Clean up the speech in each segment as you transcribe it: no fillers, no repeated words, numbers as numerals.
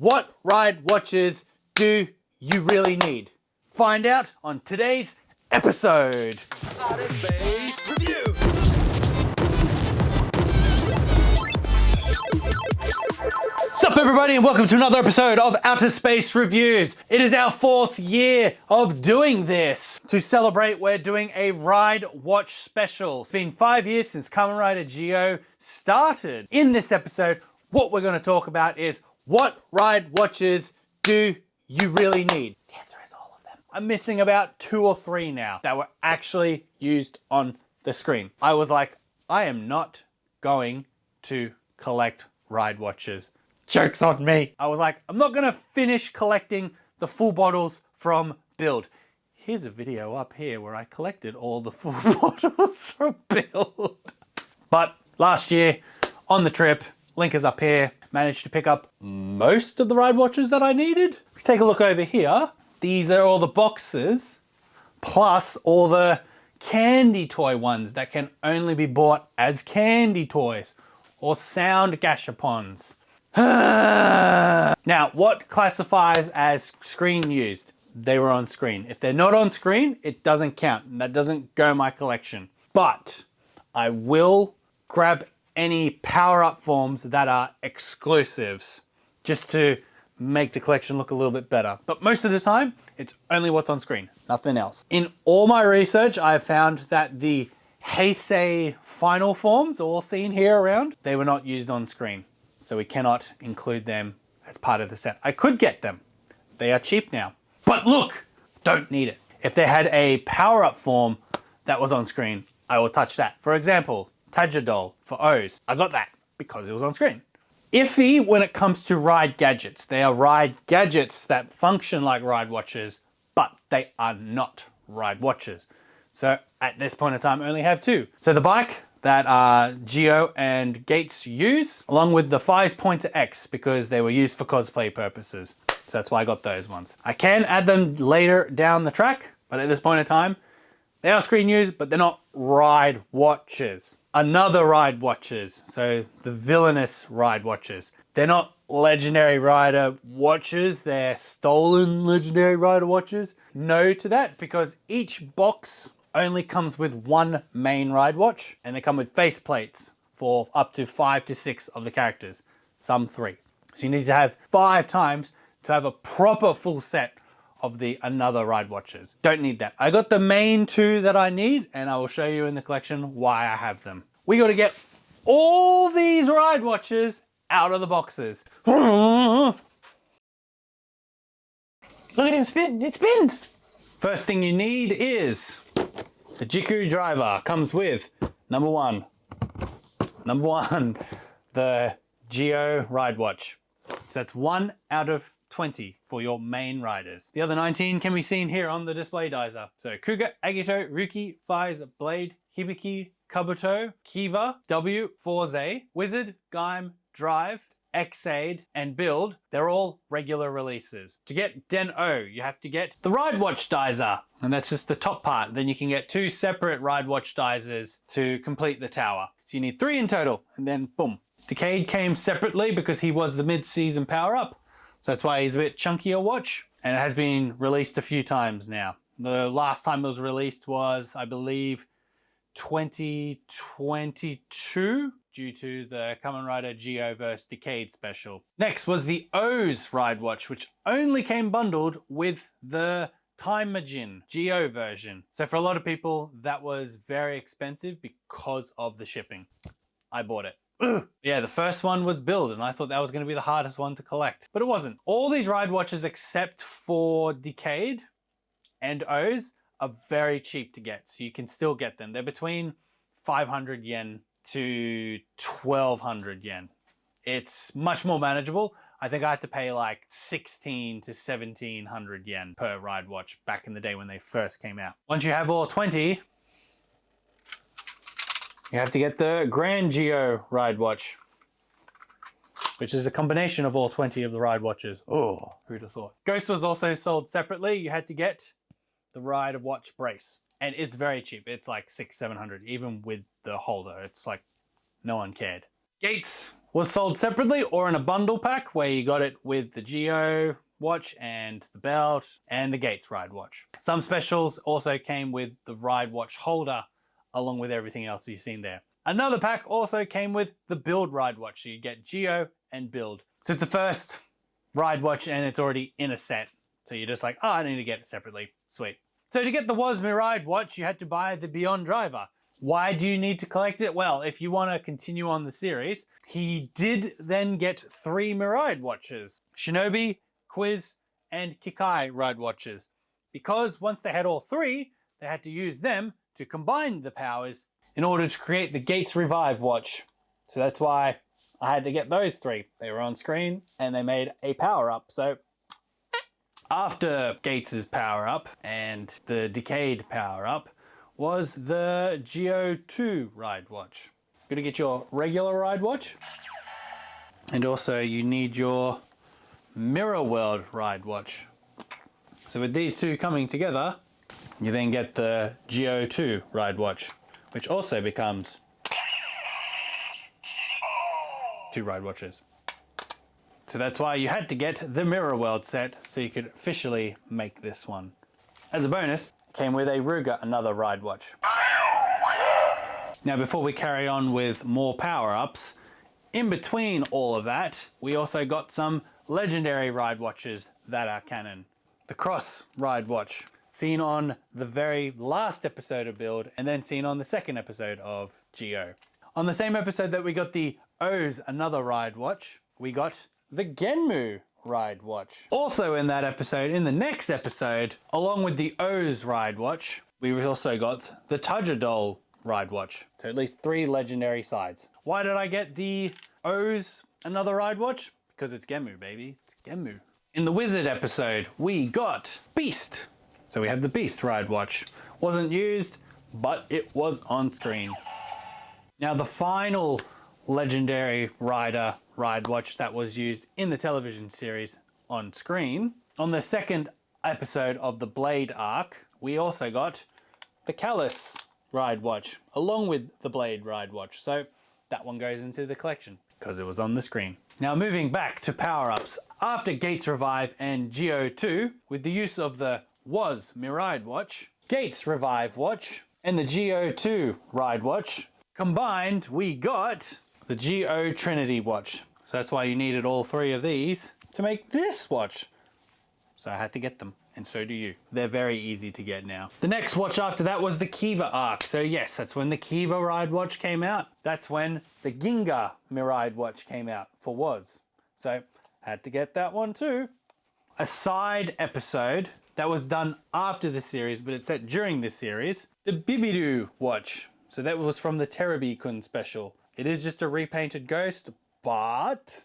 What ride watches do you really need? Find out on today's episode. OuttaSpaceReviews. Sup everybody and welcome to another episode of OuttaSpaceReviews. It is our 4th year of doing this. To celebrate, we're doing a ride watch special. It's been 5 years since Kamen Rider Zi-O started. In this episode, what we're going to talk about is what ride watches do you really need? The answer is all of them. I'm missing about 2 or 3 now that were actually used on the screen. I was like, I am not going to collect ride watches. Joke's on me. I was like, I'm not gonna finish collecting the full bottles from Build. Here's a video up here where I collected all the full bottles from Build. But last year on the trip, link is up here, managed to pick up most of the ride watches that I needed. If you take a look over here, these are all the boxes, plus all the candy toy ones that can only be bought as candy toys or sound gashapons. Now, what classifies as screen used? They were on screen. If they're not on screen, it doesn't count, and that doesn't go in my collection. But I will grab any power-up forms that are exclusives, just to make the collection look a little bit better. But most of the time, it's only what's on screen, nothing else. In all my research, I've found that the Heisei final forms, all seen here around, they were not used on screen. So we cannot include them as part of the set. I could get them. They are cheap now. But look, don't need it. If they had a power-up form that was on screen, I will touch that. For example, Tajadol for O's. I got that because it was on screen. Iffy when it comes to ride gadgets. They are ride gadgets that function like ride watches, but they are not ride watches. So at this point in time, I only have 2. So the bike that Zi-O and Gates use, along with the Fives Pointer X, because they were used for cosplay purposes. So that's why I got those ones. I can add them later down the track, but at this point in time, they are screen used, but they're not ride watches. Another ride watches, so the villainous ride watches. They're not legendary rider watches, they're stolen legendary rider watches. No to that, because each box only comes with 1 main ride watch, and they come with face plates for up to 5 to 6 of the characters, some 3. So you need to have 5 times to have a proper full set of the another ride watches. Don't need that. I got the main 2 that I need, and I will show you in the collection why I have them. We got to get all these ride watches out of the boxes. Look at him spin, it spins! First thing you need is the Jiku driver. Comes with number one, the Zi-O ride watch. So that's 1 out of 20 for your main riders. The other 19 can be seen here on the display dicer. So Kuga, Agito, Ruki, Fize, Blade, Hibiki, Kabuto, Kiva, W, Forze, Wizard, Gaim, Drive, Xaid, and Build. They're all regular releases. To get Den-O, you have to get the Ride Watch Dizer, and that's just the top part. Then you can get 2 separate Ride Watch Dizers to complete the tower. So you need 3 in total, and then boom. Decade came separately because he was the mid-season power-up. So that's why he's a bit chunkier watch, and it has been released a few times now. The last time it was released was, I believe, 2022, due to the Kamen Rider Zi-O vs Decade special. Next was the O's ride watch, which only came bundled with the Timejin Zi-O version. So for a lot of people, that was very expensive because of the shipping. I bought it. Ugh. Yeah, the first one was Build, and I thought that was going to be the hardest one to collect, but it wasn't. All these ride watches except for Decade and O's are very cheap to get, so you can still get them. They're between 500 yen to 1200 yen. It's much more manageable. I think I had to pay like 16 to 1700 yen per ride watch back in the day when they first came out. Once you have all 20, you have to get the Grand Zi-O ride watch, which is a combination of all 20 of the ride watches. Oh, who'd have thought? Ghost was also sold separately. You had to get the ride watch brace, and it's very cheap. It's like 600-700, even with the holder. It's like no one cared. Gates was sold separately or in a bundle pack where you got it with the Zi-O watch and the belt and the Gates ride watch. Some specials also came with the ride watch holder along with everything else you've seen there. Another pack also came with the build ride watch. So you get Zi-O and build. So it's the first ride watch and it's already in a set. So you're just like, oh, I need to get it separately. Sweet. So to get the Was Miride watch, you had to buy the Beyond Driver. Why do you need to collect it? Well, if you want to continue on the series, he did then get 3 Miride watches. Shinobi, Quiz, and Kikai ride watches. Because once they had all 3, they had to use them to combine the powers in order to create the Gates Revive watch. So that's why I had to get those 3. They were on screen and they made a power-up. So after Gates's power-up and the Decayed power-up was the Zi-O 2 ride watch. You're gonna get your regular ride watch. And also you need your Mirror World ride watch. So with these two coming together, you then get the Zi-O 2 ride watch, which also becomes 2 ride watches. So that's why you had to get the Mirror World set so you could officially make this one. As a bonus, it came with a Ruger, another ride watch. Now before we carry on with more power-ups, in between all of that, we also got some legendary ride watches that are canon. The Cross ride watch, seen on the very last episode of Build and then seen on the second episode of Zi-O. On the same episode that we got the O's another ride watch, we got the Genmu ride watch. Also in that episode, in the next episode, along with the O's ride watch, we also got the Tajadol ride watch. So at least 3 legendary sides. Why did I get the O's another ride watch? Because it's Genmu, baby. It's Genmu. In the Wizard episode, we got Beast. So we have the Beast ride watch. Wasn't used, but it was on screen. Now the final legendary rider ride watch that was used in the television series on screen. On the second episode of the Blade arc, we also got the Callus ride watch along with the Blade ride watch. So that one goes into the collection because it was on the screen. Now moving back to power-ups, after Gates Revive and Zi-O 2, with the use of the Was Miride watch, Gates Revive watch, and the Zi-O 2 ride watch, combined we got the Zi-O Trinity watch. So that's why you needed all 3 of these to make this watch. So I had to get them, and so do you. They're very easy to get now. The next watch after that was the Kiva arc. So yes, that's when the Kiva ride watch came out. That's when the Ginga Miride watch came out for Was. So had to get that one too. A side episode that was done after the series, but it's set during this series, the Bibidu watch. So that was from the Terubi-kun special. It is just a repainted ghost, but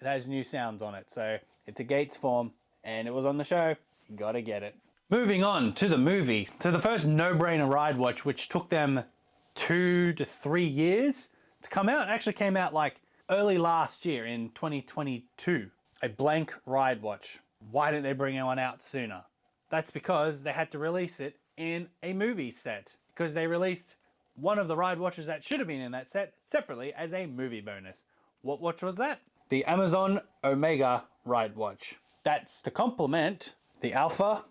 it has new sounds on it. So it's a Gates form and it was on the show. You gotta get it. Moving on to the movie. So the first no-brainer ride watch, which took them 2 to 3 years to come out, actually came out like early last year in 2022. A blank ride watch. Why didn't they bring one out sooner? That's because they had to release it in a movie set. Because they released one of the ride watches that should have been in that set separately as a movie bonus. What watch was that? The Amazon Omega ride watch. That's to complement the Alpha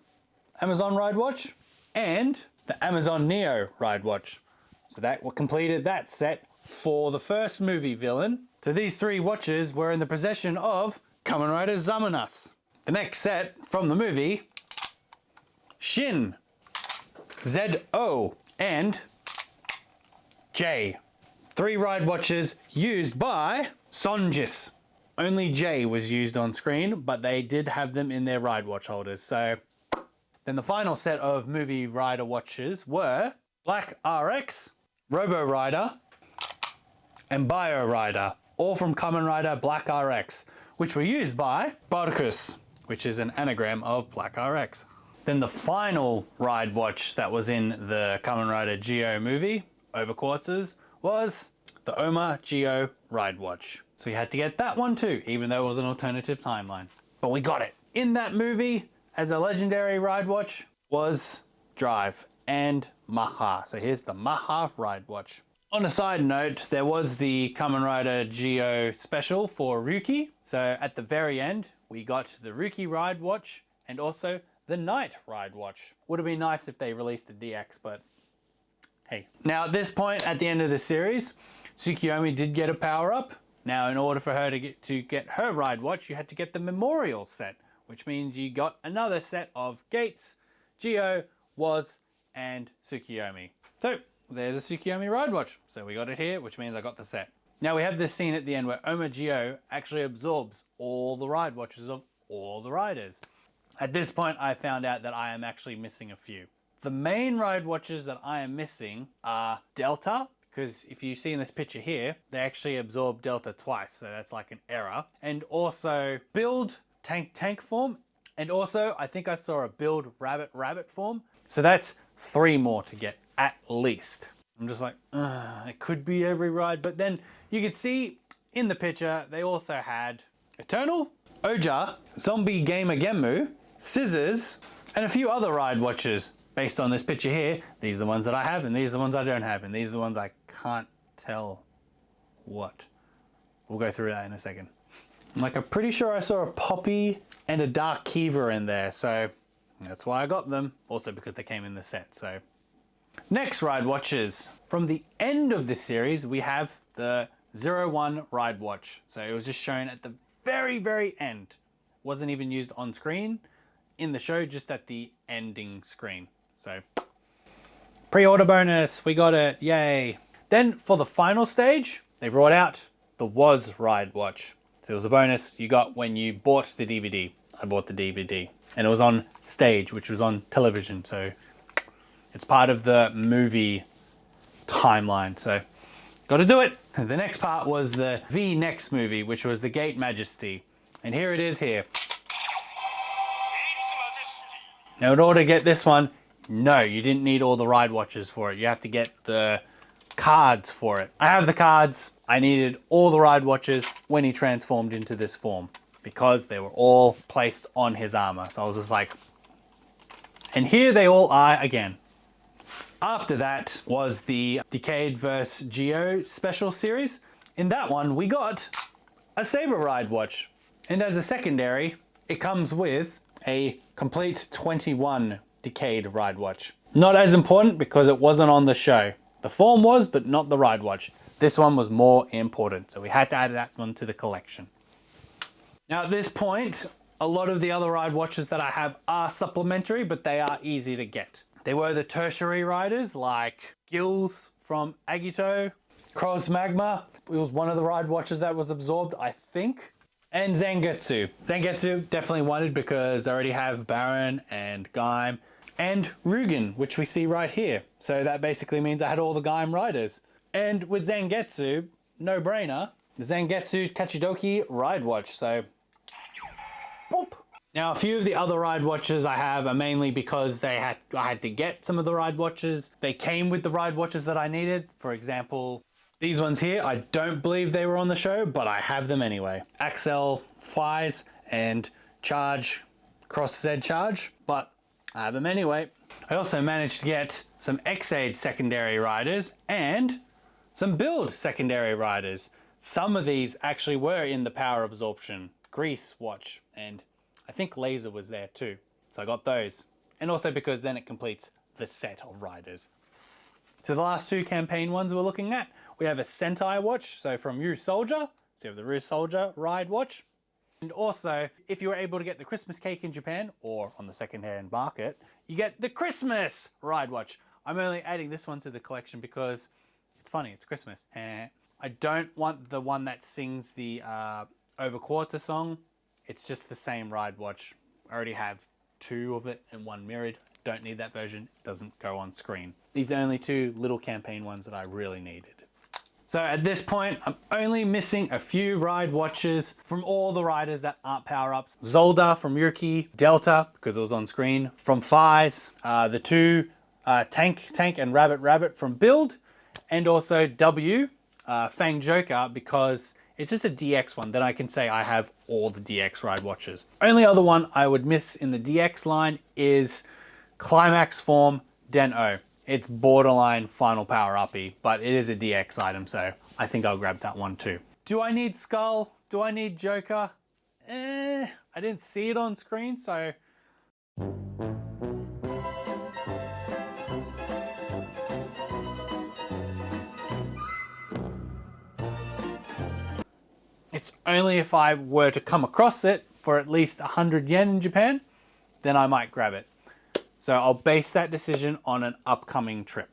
Amazon ride watch and the Amazon Neo ride watch. So that completed that set for the first movie villain. So these 3 watches were in the possession of Kamen Rider Zi-O. The next set from the movie, Shin, Zi-O, and J. 3 ride watches used by Sonjis. Only J was used on screen, but they did have them in their ride watch holders. So then the final set of movie rider watches were Black RX, Robo Rider, and Bio Rider, all from Kamen Rider Black RX, which were used by Barkus, which is an anagram of Black RX. Then the final ride watch that was in the Kamen Rider Zi-O movie, Over Quartzes, was the Oma Zi-O ride watch. So you had to get that one too, even though it was an alternative timeline. But we got it. In that movie, as a legendary ride watch, was Drive and Maha. So here's the Maha ride watch. On a side note, there was the Kamen Rider Zi-O special for Ryuki. So at the very end, we got the Ryuki ride watch and also the Night ride watch. Would have been nice if they released a DX, but hey. Now at this point, at the end of the series, Tsukiyomi did get a power up. Now in order for her to get her ride watch, you had to get the memorial set, which means you got another set of gates, Zi-O, Woz, and Tsukiyomi. So there's a Tsukiyomi ride watch. So we got it here, which means I got the set. Now we have this scene at the end where Zi-O actually absorbs all the ride watches of all the riders. At this point, I found out that I am actually missing a few. The main ride watches that I am missing are Delta, because if you see in this picture here, they actually absorb Delta twice, so that's like an error. And also Build Tank form, and also I think I saw a Build Rabbit form. So that's 3 more to get at least. I'm just like, it could be every ride, but then you could see in the picture they also had Eternal, Oja, Zombie Gamer Gemu, Scissors, and a few other ride watches. Based on this picture here, these are the ones that I have, and these are the ones I don't have, and these are the ones I can't tell what. We'll go through that in a second. I'm pretty sure I saw a Poppy and a Dark Kiva in there, so that's why I got them. Also because they came in the set, so. Next ride watches. From the end of this series, we have the 01 ride watch. So it was just shown at the very, very end. Wasn't even used on screen in the show, just at the ending screen. So pre-order bonus, we got it, yay. Then for the final stage, they brought out the Woz ride watch. So it was a bonus you got when you bought the DVD. I bought the DVD and it was on stage, which was on television. So it's part of the movie timeline. So got to do it. The next part was the V-Next movie, which was the Gate Majesty. And here it is here. Now in order to get this one, no, you didn't need all the ride watches for it. You have to get the cards for it. I have the cards. I needed all the ride watches when he transformed into this form because they were all placed on his armor. So I was just like, and here they all are again. After that was the Decade vs. Zi-O special series. In that one, we got a Saber ride watch. And as a secondary, it comes with a complete 21 Decade ride watch. Not as important because it wasn't on the show. The form was, but not the ride watch. This one was more important, so we had to add that one to the collection. Now at this point, a lot of the other ride watches that I have are supplementary, but they are easy to get. They were the tertiary riders like Gills from Agito, Cross Magma. It was one of the ride watches that was absorbed, I think. And Zangetsu. Zangetsu definitely wanted because I already have Baron and Gaim and Rugen, which we see right here. So that basically means I had all the Gaim riders. And with Zangetsu, no brainer, the Zangetsu Kachidoki ride watch. So, boop. Now a few of the other ride watches I have are mainly because I had to get some of the ride watches. They came with the ride watches that I needed. For example, these ones here, I don't believe they were on the show, but I have them anyway. Axel Flies and Charge, Cross Z Charge, but I have them anyway. I also managed to get some X-Aid secondary riders and some Build secondary riders. Some of these actually were in the power absorption. Grease watch, and I think Laser was there too. So I got those. And also because then it completes the set of riders. So the last 2 campaign ones we're looking at, we have a Sentai watch, so from Ryu Soldier. So you have the Ryu Soldier ride watch. And also, if you were able to get the Christmas cake in Japan, or on the second-hand market, you get the Christmas ride watch. I'm only adding this one to the collection because it's funny, it's Christmas. I don't want the one that sings the Over Quarter song. It's just the same ride watch. I already have 2 of it and 1 mirrored. Don't need that version, it doesn't go on screen. These are only 2 little campaign ones that I really needed. So at this point, I'm only missing a few ride watches from all the riders that aren't power-ups. Zolda from Yuki, Delta, because it was on screen, from Fies, the 2 Tank and Rabbit from Build, and also W, Fang Joker, because it's just a DX one. Then I can say I have all the DX ride watches. Only other one I would miss in the DX line is Climax form Den-O. It's borderline final power uppy, but it is a DX item, so I think I'll grab that one too. Do I need Skull? Do I need Joker? I didn't see it on screen, so... It's only if I were to come across it for at least 100 yen in Japan, then I might grab it. So I'll base that decision on an upcoming trip.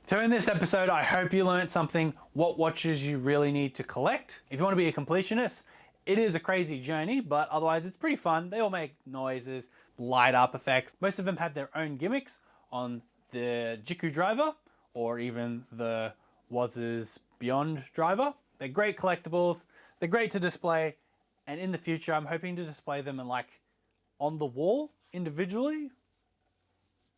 So in this episode, I hope you learned something, what watches you really need to collect. If you want to be a completionist, it is a crazy journey, but otherwise it's pretty fun. They all make noises, light up effects. Most of them have their own gimmicks on the Jiku driver or even the Waz's Beyond driver. They're great collectibles. They're great to display, and in the future, I'm hoping to display them in on the wall individually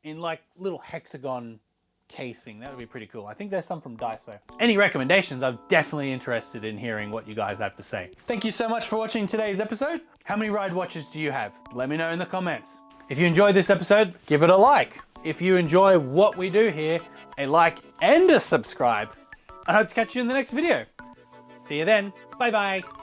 in little hexagon casing. That would be pretty cool. I think there's some from Daiso. Any recommendations? I'm definitely interested in hearing what you guys have to say. Thank you so much for watching today's episode. How many ride watches do you have? Let me know in the comments. If you enjoyed this episode, give it a like. If you enjoy what we do here, a like and a subscribe. I hope to catch you in the next video. See you then. Bye bye.